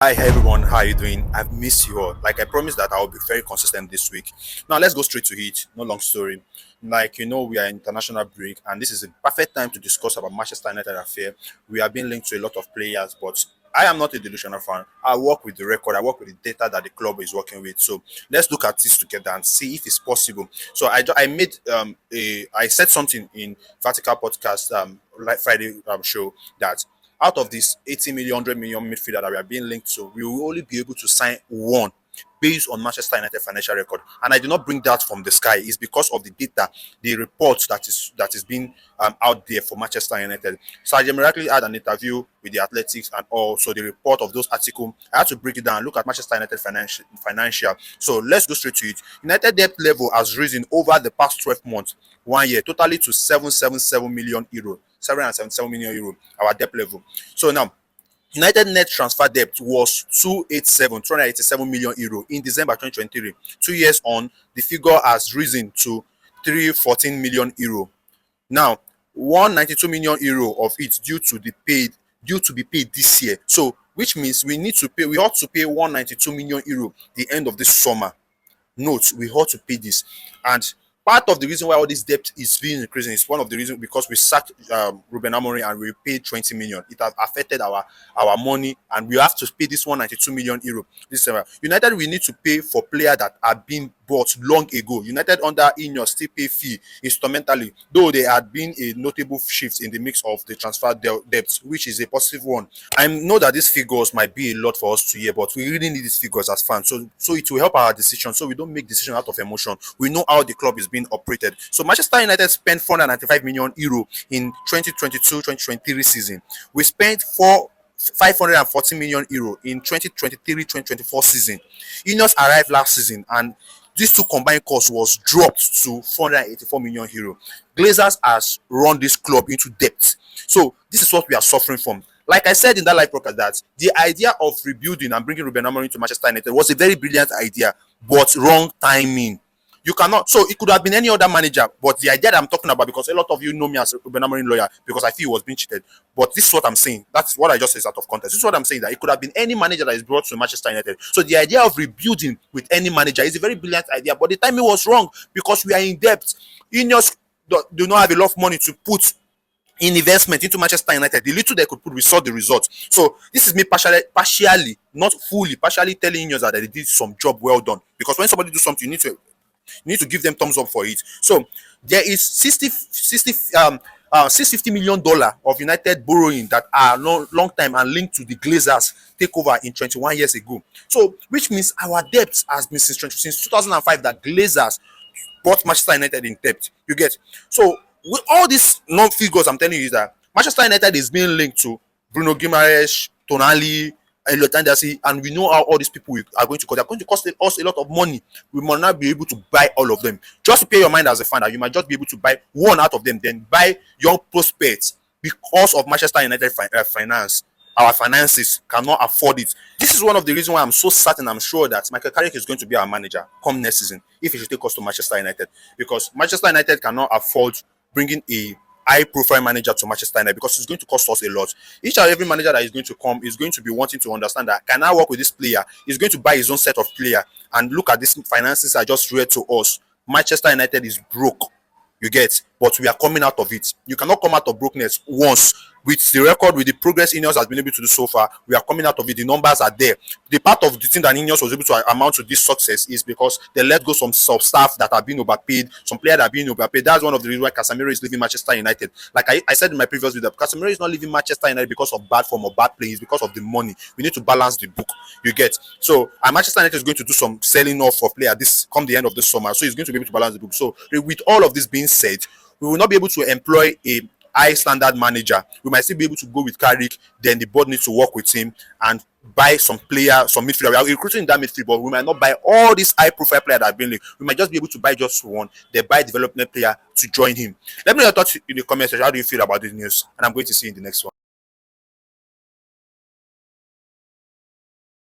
Hi everyone, how are you doing? I've missed you all. Like I promised that I'll be very consistent this week. Now let's go straight to it. No long story. We are in international break, and this is a perfect time to discuss about Manchester United affair. We are being linked to a lot of players, but I am not a delusional fan. I work with the record, I work with the data that the club is working with. So let's look at this together and see if it's possible. So I made I said something in Vertical Podcast like Friday show that out of this 80 million, 100 million midfielder that we are being linked to, we will only be able to sign one based on Manchester United financial record. And I do not bring that from the sky. It's because of the data, the reports that is being out there for Manchester United. So I generally had an interview with the Athletics and also the report of those articles. I had to break it down, look at Manchester United financial. So let's go straight to it. United debt level has risen over the past 12 months, 1 year, totally to 777 million euro. 777 million euro, our debt level. So now, United net transfer debt was 287 million euro in December 2023. 2 years on, the figure has risen to 314 million euro. Now, 192 million euro of it due to be paid this year. So, which means we ought to pay 192 million euro the end of this summer. Note, we ought to pay this. And part of the reason why all this debt is being increasing is one of the reasons because we sacked Ruben Amorim and we paid 20 million. It has affected our money, and we have to pay this 192 million euro this summer. United, we need to pay for players that have been bought long ago. United under Ineos still pay fee instrumentally, though there had been a notable shift in the mix of the transfer debts, which is a positive one. I know that these figures might be a lot for us to hear, but we really need these figures as fans. So it will help our decision. So we don't make decisions out of emotion. We know how the club is being operated. So Manchester United spent 495 million euro in 2022-2023 season. We spent 540 million euro in 2023-2024 season. Ineos arrived last season, and these two combined costs was dropped to 484 million euro. Glazers has run this club into debt. So this is what we are suffering from. Like I said in that live broadcast, that the idea of rebuilding and bringing Ruben Amorim to Manchester United was a very brilliant idea, but wrong timing. You cannot. So it could have been any other manager, but the idea that I'm talking about, because a lot of you know me as a Ruben Amorim lawyer, because I feel he was being cheated. But this is what I'm saying. That's what I just said out of context. This is what I'm saying, that it could have been any manager that is brought to Manchester United. So the idea of rebuilding with any manager is a very brilliant idea, but the timing was wrong because we are in debt. Ineos do not have a lot of money to put in investment into Manchester United. The little they could put, we saw the results. So this is me partially, not fully, partially telling you that they did some job well done. Because when somebody do something, you need to give them thumbs up for it. So there is 650 million dollar of United borrowing that are long time and linked to the Glazers takeover in 21 years ago. So which means our debt has been since 2005 that Glazers bought Manchester United in debt. You get? So with all these non-figures, I'm telling you is that Manchester United is being linked to Bruno Guimaraes, Tonali, and we know how all these people are going to cost. They're going to cost us a lot of money. We might not be able to buy all of them. Just to pay your mind as a fan, that you might just be able to buy one out of them, then buy young prospects because of Manchester United finance. Our finances cannot afford it. This is one of the reasons why I'm so certain, I'm sure that Michael Carrick is going to be our manager come next season if he should take us to Manchester United, because Manchester United cannot afford bringing a high profile manager to Manchester United because it's going to cost us a lot. Each and every manager that is going to come is going to be wanting to understand that, can I work with this player? He's going to buy his own set of player, and look at these finances I just read to us. Manchester United is broke. You get? But we are coming out of it. You cannot come out of brokenness once. With the record, with the progress Ineos has been able to do so far, we are coming out of it. The numbers are there. The part of the thing that Ineos was able to amount to this success is because they let go some staff that have been overpaid, some players that have been overpaid. That's one of the reasons why Casemiro is leaving Manchester United. Like I said in my previous video, Casemiro is not leaving Manchester United because of bad form or bad play. It's because of the money. We need to balance the book. You get? So Manchester United is going to do some selling off of players this come the end of this summer. So he's going to be able to balance the book. So with all of this being said, we will not be able to employ a high standard manager. We might still be able to go with Carrick. Then the board needs to work with him and buy some player, some midfielder. We are recruiting that midfield, but we might not buy all these high profile players that have been linked. We might just be able to buy just one, then buy development player to join him. Let me know your thoughts in the comment section. How do you feel about this news? And I'm going to see you in the next one.